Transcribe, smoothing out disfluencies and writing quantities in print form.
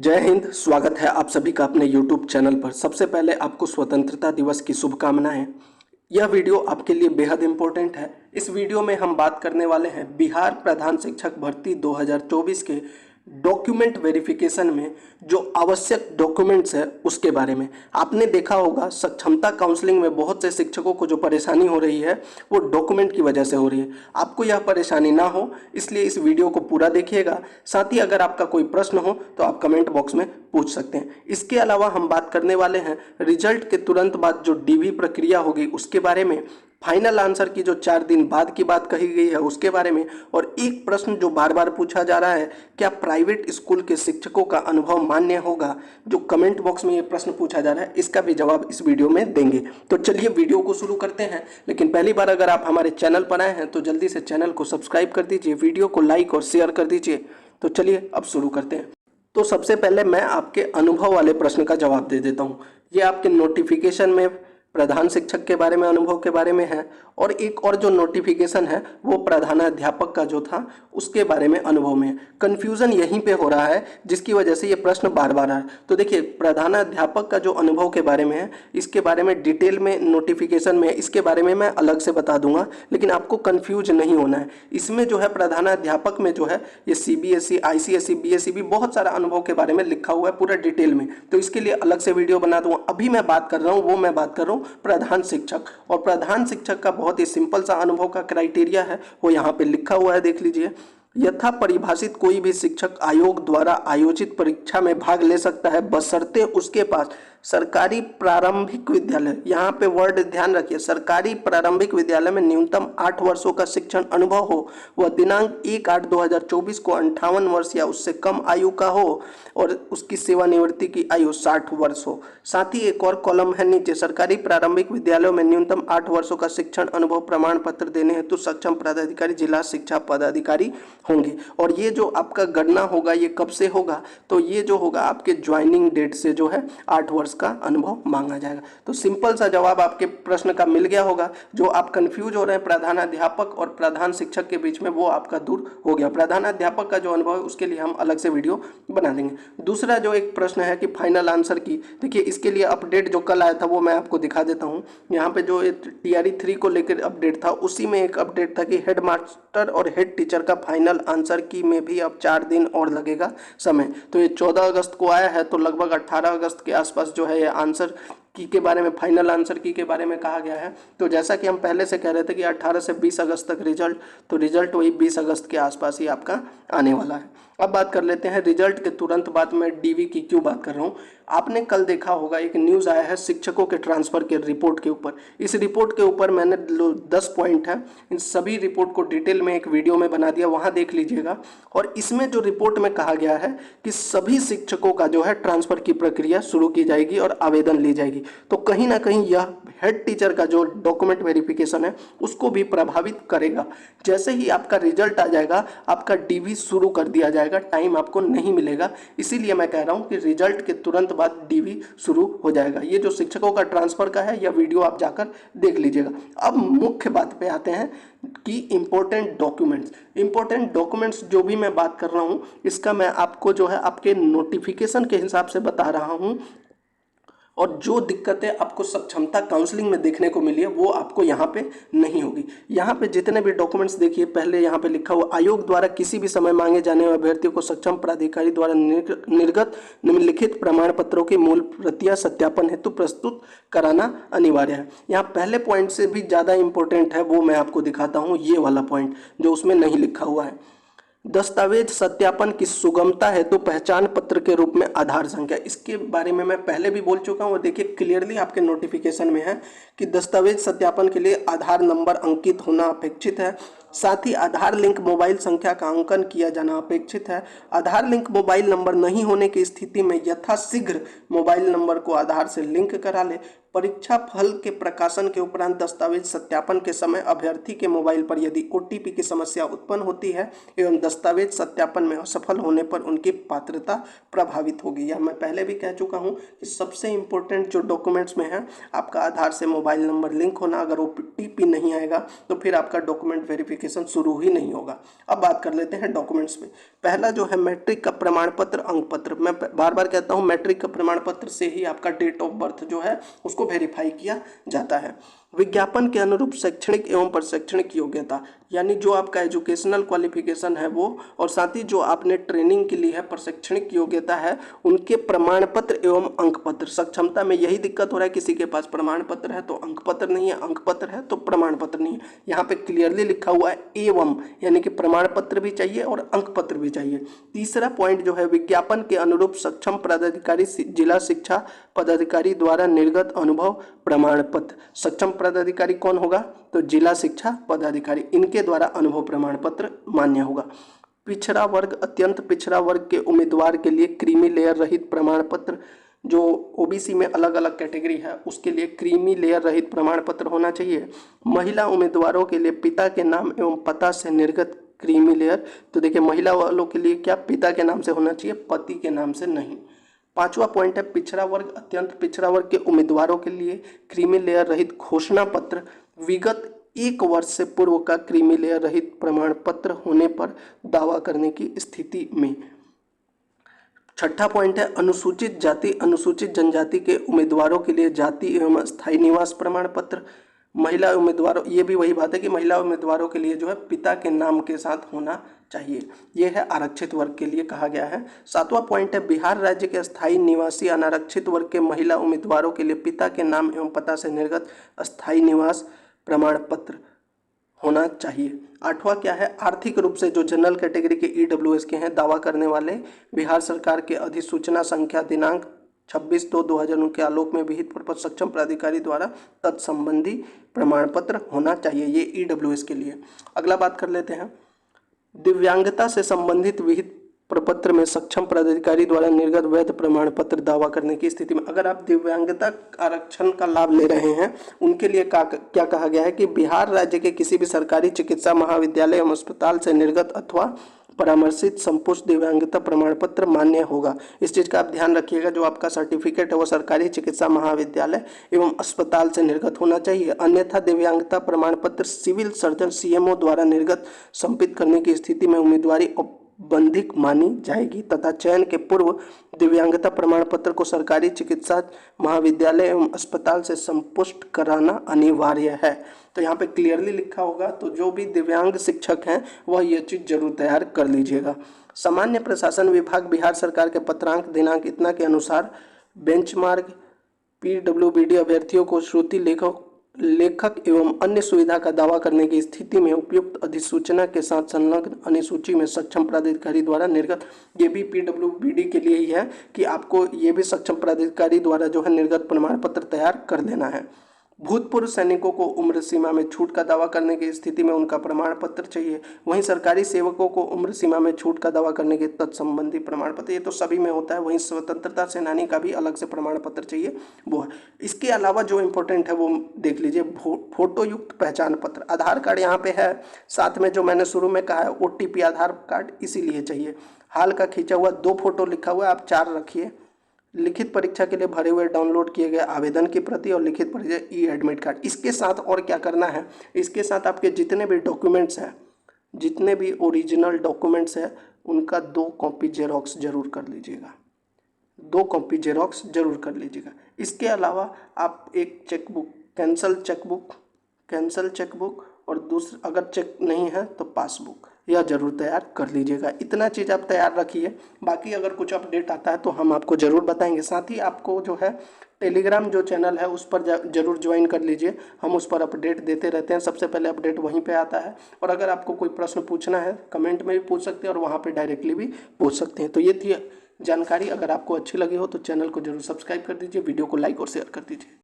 जय हिंद। स्वागत है आप सभी का अपने YouTube चैनल पर। सबसे पहले आपको स्वतंत्रता दिवस की शुभकामनाएं। यह वीडियो आपके लिए बेहद इम्पोर्टेंट है। इस वीडियो में हम बात करने वाले हैं बिहार प्रधान शिक्षक भर्ती 2024 के डॉक्यूमेंट वेरिफिकेशन में जो आवश्यक डॉक्यूमेंट्स है उसके बारे में। आपने देखा होगा सक्षमता काउंसलिंग में बहुत से शिक्षकों को जो परेशानी हो रही है वो डॉक्यूमेंट की वजह से हो रही है। आपको यह परेशानी ना हो इसलिए इस वीडियो को पूरा देखिएगा। साथ ही अगर आपका कोई प्रश्न हो तो आप कमेंट बॉक्स में पूछ सकते हैं। इसके अलावा हम बात करने वाले हैं रिजल्ट के तुरंत बाद जो डीवी प्रक्रिया होगी उसके बारे में, फाइनल आंसर की जो 4 दिन बाद की बात कही गई है उसके बारे में, और एक प्रश्न जो बार बार पूछा जा रहा है, क्या प्राइवेट स्कूल के शिक्षकों का अनुभव मान्य होगा, जो कमेंट बॉक्स में ये प्रश्न पूछा जा रहा है, इसका भी जवाब इस वीडियो में देंगे। तो चलिए वीडियो को शुरू करते हैं। लेकिन पहली बार अगर आप हमारे चैनल पर आए हैं तो जल्दी से चैनल को सब्सक्राइब कर दीजिए, वीडियो को लाइक और शेयर कर दीजिए। तो चलिए अब शुरू करते हैं। तो सबसे पहले मैं आपके अनुभव वाले प्रश्न का जवाब दे देता हूँ। ये आपके नोटिफिकेशन में प्रधान शिक्षक के बारे में, अनुभव के बारे में है, और एक और जो नोटिफिकेशन है वो प्रधानाध्यापक का जो था उसके बारे में अनुभव में है। कन्फ्यूज़न यहीं पे हो रहा है जिसकी वजह से ये प्रश्न बार बार है। तो देखिए, प्रधानाध्यापक का जो अनुभव के बारे में है इसके बारे में डिटेल में नोटिफिकेशन में, इसके बारे में मैं अलग से बता दूंगा, लेकिन आपको कन्फ्यूज नहीं होना है। इसमें जो है प्रधानाध्यापक में जो है ये CBSE, ICSE, BSE बहुत सारा अनुभव के बारे में लिखा हुआ है पूरा डिटेल में। तो इसके लिए अलग से वीडियो बना दूंगा। अभी मैं बात कर रहा हूँ मैं बात कर रहा हूँ प्रधान शिक्षक। और प्रधान शिक्षक का बहुत ही सिंपल सा अनुभव का क्राइटेरिया है, वो यहाँ पे लिखा हुआ है, देख लीजिए। यथा परिभाषित कोई भी शिक्षक आयोग द्वारा आयोजित परीक्षा में भाग ले सकता है बशर्ते उसके पास सरकारी प्रारंभिक विद्यालय, यहाँ पे वर्ड ध्यान रखिए, सरकारी प्रारंभिक विद्यालय में न्यूनतम 8 वर्षों का शिक्षण अनुभव हो, वह दिनांक 1/8/2024 को 58 वर्ष या उससे कम आयु का हो, और उसकी सेवानिवृत्ति की आयु 60 वर्ष हो। साथ ही एक और कॉलम है नीचे, सरकारी प्रारंभिक विद्यालयों में न्यूनतम 8 वर्षों का शिक्षण अनुभव प्रमाण पत्र देने हेतु सक्षम पदाधिकारी जिला शिक्षा पदाधिकारी होंगे। और ये जो आपका गणना होगा ये कब से होगा, तो ये जो होगा आपके ज्वाइनिंग डेट से जो है 8 वर्ष का अनुभव मांगा जाएगा। तो सिंपल सा जवाब आपके प्रश्न का मिल गया होगा। जो आप कंफ्यूज हो रहे हैं प्रधानाध्यापक और प्रधान शिक्षक के बीच में, वो आपका दूर हो गया। प्रधानाध्यापक का जो अनुभव है उसके लिए हम अलग से वीडियो बना देंगे। दूसरा जो एक प्रश्न है कि फाइनल आंसर की, देखिए इसके लिए अपडेट जो कल आया था वो मैं आपको दिखा देता हूँ। यहाँ पे जो TRE 3 को लेकर अपडेट था उसी में एक अपडेट था कि हेड मास्टर और हेड टीचर का फाइनल आंसर की में भी अब 4 दिन और लगेगा समय। तो ये 14 अगस्त को आया है, तो लगभग 18 अगस्त के आसपास जो है ये आंसर की के बारे में, फाइनल आंसर की के बारे में कहा गया है। तो जैसा कि हम पहले से कह रहे थे कि 18 से 20 अगस्त तक रिजल्ट, तो रिजल्ट वही 20 अगस्त के आसपास ही आपका आने वाला है। अब बात कर लेते हैं रिजल्ट के तुरंत बाद मैं डीवी की क्यों बात कर रहा हूँ। आपने कल देखा होगा एक न्यूज़ आया है शिक्षकों के ट्रांसफ़र के रिपोर्ट के ऊपर। इस रिपोर्ट के ऊपर मैंने 10 पॉइंट है, इन सभी रिपोर्ट को डिटेल में एक वीडियो में बना दिया, वहाँ देख लीजिएगा। और इसमें जो रिपोर्ट में कहा गया है कि सभी शिक्षकों का जो है ट्रांसफ़र की प्रक्रिया शुरू की जाएगी और आवेदन ली जाएगी। तो कहीं ना कहीं यह हेड टीचर का जो डॉक्यूमेंट वेरिफिकेशन है उसको भी प्रभावित करेगा। जैसे ही आपका रिजल्ट आ जाएगा आपका डीवी शुरू कर दिया जाएगा, टाइम आपको नहीं मिलेगा। इसीलिए मैं कह रहा हूँ कि रिजल्ट के तुरंत बाद डीवी शुरू हो जाएगा। ये जो शिक्षकों का ट्रांसफ़र का है यह वीडियो आप जाकर देख लीजिएगा। अब मुख्य बात पे आते हैं कि इंपॉर्टेंट डॉक्यूमेंट्स जो भी मैं बात कर रहा हूँ इसका मैं आपको जो है आपके नोटिफिकेशन के हिसाब से बता रहा हूँ। और जो दिक्कतें आपको सक्षमता काउंसलिंग में देखने को मिली है वो आपको यहाँ पे नहीं होगी। यहाँ पे जितने भी डॉक्यूमेंट्स देखिए, पहले यहाँ पे लिखा हुआ आयोग द्वारा किसी भी समय मांगे जाने वाले अभ्यर्थियों को सक्षम प्राधिकारी द्वारा निर्गत निम्नलिखित प्रमाण पत्रों की मूल प्रतियां सत्यापन हेतु प्रस्तुत कराना अनिवार्य है। यहाँ पहले पॉइंट से भी ज़्यादा इंपॉर्टेंट है, वो मैं आपको दिखाता हूँ, ये वाला पॉइंट जो उसमें नहीं लिखा हुआ है। दस्तावेज सत्यापन की सुगमता है तो पहचान पत्र के रूप में आधार संख्या, इसके बारे में मैं पहले भी बोल चुका हूँ। देखिए क्लियरली आपके नोटिफिकेशन में है कि दस्तावेज सत्यापन के लिए आधार नंबर अंकित होना अपेक्षित है। साथ ही आधार लिंक मोबाइल संख्या का अंकन किया जाना अपेक्षित है। आधार लिंक मोबाइल नंबर नहीं होने की स्थिति में यथाशीघ्र मोबाइल नंबर को आधार से लिंक करा ले। परीक्षा फल के प्रकाशन के उपरांत दस्तावेज सत्यापन के समय अभ्यर्थी के मोबाइल पर यदि OTP की समस्या उत्पन्न होती है एवं दस्तावेज सत्यापन में असफल होने पर उनकी पात्रता प्रभावित होगी। यह मैं पहले भी कह चुका हूं कि सबसे इंपॉर्टेंट जो डॉक्यूमेंट्स में है आपका आधार से मोबाइल नंबर लिंक होना। अगर OTP नहीं आएगा तो फिर आपका डॉक्यूमेंट वेरिफिकेशन क्वालिफिकेशन शुरू ही नहीं होगा। अब बात कर लेते हैं डॉक्यूमेंट्स में। पहला जो है मैट्रिक का प्रमाण पत्र, अंक पत्र। मैं बार बार कहता हूँ मैट्रिक का प्रमाण पत्र से ही आपका डेट ऑफ बर्थ जो है उसको वेरीफाई किया जाता है। विज्ञापन के अनुरूप शैक्षणिक एवं प्रशैक्षणिक योग्यता, यानी जो आपका एजुकेशनल क्वालिफिकेशन है वो, और साथ ही जो आपने ट्रेनिंग के लिए है प्रशैक्षणिक योग्यता है, उनके प्रमाण पत्र एवं अंक पत्र। सक्षमता में यही दिक्कत हो रहा है, किसी के पास प्रमाण पत्र है तो अंक पत्र नहीं है, अंक पत्र है तो प्रमाण पत्र नहीं है। यहाँ पे क्लियरली लिखा हुआ है एवं, यानी कि प्रमाण पत्र भी चाहिए और अंक पत्र भी चाहिए। तीसरा पॉइंट जो है, विज्ञापन के अनुरूप सक्षम पदाधिकारी जिला शिक्षा पदाधिकारी द्वारा निर्गत अनुभव प्रमाण पत्र। सक्षम पदाधिकारी कौन होगा? तो जिला शिक्षा पदाधिकारी, इनके द्वारा अनुभव प्रमाण पत्र मान्य होगा। पिछड़ा वर्ग, अत्यंत पिछड़ा वर्ग के उम्मीदवार के लिए क्रीमी लेयर रहित प्रमाण पत्र, जो ओबीसी में अलग अलग कैटेगरी है उसके लिए क्रीमी लेयर रहित प्रमाण पत्र होना चाहिए। महिला उम्मीदवारों के लिए पिता के नाम एवं पता से निर्गत क्रीमी लेयर, तो देखिए महिला वालों के लिए क्या पिता के नाम से होना चाहिए, पति के नाम से नहीं। पांचवा पॉइंट है, पिछड़ा वर्ग, अत्यंत पिछड़ा वर्ग के उम्मीदवारों के लिए क्रीमी लेयर रहित घोषणा पत्र विगत 1 वर्ष से पूर्व का क्रीमी लेयर रहित प्रमाण पत्र होने पर दावा करने की स्थिति में। छठा पॉइंट है, अनुसूचित जाति अनुसूचित जनजाति के उम्मीदवारों के लिए जाति एवं स्थायी निवास प्रमाण पत्र। महिला उम्मीदवारों, ये भी वही बात है कि महिला उम्मीदवारों के लिए जो है पिता के नाम के साथ होना चाहिए। यह है आरक्षित वर्ग के लिए कहा गया है। सातवां पॉइंट है, बिहार राज्य के स्थायी निवासी अनारक्षित वर्ग के महिला उम्मीदवारों के लिए पिता के नाम एवं पता से निर्गत स्थायी निवास प्रमाण पत्र होना चाहिए। आठवां क्या है, आर्थिक रूप से जो जनरल कैटेगरी के ईडब्ल्यूएस के हैं दावा करने वाले बिहार सरकार के अधिसूचना संख्या दिनांक 26/2/2009 के आलोक में विहित पर सक्षम प्राधिकारी द्वारा तत्संबंधी प्रमाण पत्र होना चाहिए। ये ईडब्ल्यूएस के लिए। अगला बात कर लेते हैं, दिव्यांगता से संबंधित विहित प्रपत्र में सक्षम पदाधिकारी द्वारा निर्गत वैध प्रमाण पत्र दावा करने की स्थिति में, अगर आप दिव्यांगता आरक्षण का लाभ ले रहे हैं उनके लिए क्या कहा गया है कि बिहार राज्य के किसी भी सरकारी चिकित्सा महाविद्यालय एवं अस्पताल से निर्गत अथवा परामर्शित संपुष्ट दिव्यांगता प्रमाण पत्र मान्य होगा। इस चीज़ का आप ध्यान रखिएगा, जो आपका सर्टिफिकेट है वो सरकारी चिकित्सा महाविद्यालय एवं अस्पताल से निर्गत होना चाहिए। अन्यथा दिव्यांगता प्रमाण पत्र सिविल सर्जन सीएमओ द्वारा निर्गत संपित करने की स्थिति में उम्मीदवारी बंधिक मानी जाएगी तथा चयन के पूर्व दिव्यांगता प्रमाण पत्र को सरकारी चिकित्सा महाविद्यालय एवं अस्पताल से संपुष्ट कराना अनिवार्य है। तो यहाँ पे क्लियरली लिखा होगा, तो जो भी दिव्यांग शिक्षक हैं वह ये चीज़ जरूर तैयार कर लीजिएगा। सामान्य प्रशासन विभाग बिहार सरकार के पत्रांक दिनांक इतना के अनुसार बेंचमार्क पीडब्ल्यूबीडी अभ्यर्थियों को श्रुति लेखक एवं अन्य सुविधा का दावा करने की स्थिति में उपयुक्त अधिसूचना के साथ संलग्न अनुसूची में सक्षम प्राधिकारी द्वारा निर्गत, ये भी पीडब्ल्यूबीडी के लिए ही है कि आपको ये भी सक्षम प्राधिकारी द्वारा जो है निर्गत प्रमाण पत्र तैयार कर देना है। भूतपूर्व सैनिकों को उम्र सीमा में छूट का दावा करने की स्थिति में उनका प्रमाण पत्र चाहिए। वहीं सरकारी सेवकों को उम्र सीमा में छूट का दावा करने के तत्संबंधी प्रमाण पत्र, ये तो सभी में होता है। वहीं स्वतंत्रता सेनानी का भी अलग से प्रमाण पत्र चाहिए, वो है। इसके अलावा जो इम्पोर्टेंट है वो देख लीजिए, फोटो युक्त पहचान पत्र। आधार कार्ड यहाँ पे है, साथ में जो मैंने शुरू में कहा है OTP आधार कार्ड इसीलिए चाहिए। हाल का खींचा हुआ 2 फोटो लिखा हुआ है, आप 4 रखिए। लिखित परीक्षा के लिए भरे हुए डाउनलोड किए गए आवेदन की प्रति और लिखित परीक्षा एडमिट कार्ड। इसके साथ और क्या करना है, इसके साथ आपके जितने भी डॉक्यूमेंट्स हैं, जितने भी ओरिजिनल डॉक्यूमेंट्स हैं, उनका 2 कॉपी जेरोक्स जरूर कर लीजिएगा, 2 कॉपी जेरोक्स जरूर कर लीजिएगा। इसके अलावा आप एक चेकबुक, कैंसल चेकबुक और दूसरा अगर चेक नहीं है तो पासबुक, यह जरूर तैयार कर लीजिएगा। इतना चीज़ आप तैयार रखिए, बाकी अगर कुछ अपडेट आता है तो हम आपको ज़रूर बताएंगे। साथ ही आपको जो है टेलीग्राम जो चैनल है उस पर जरूर ज्वाइन कर लीजिए, हम उस पर अपडेट देते रहते हैं। सबसे पहले अपडेट वहीं पे आता है, और अगर आपको कोई प्रश्न पूछना है कमेंट में भी पूछ सकते हैं और वहाँ पे डायरेक्टली भी पूछ सकते हैं। तो ये थी जानकारी, अगर आपको अच्छी लगी हो तो चैनल को जरूर सब्सक्राइब कर दीजिए, वीडियो को लाइक और शेयर कर दीजिए।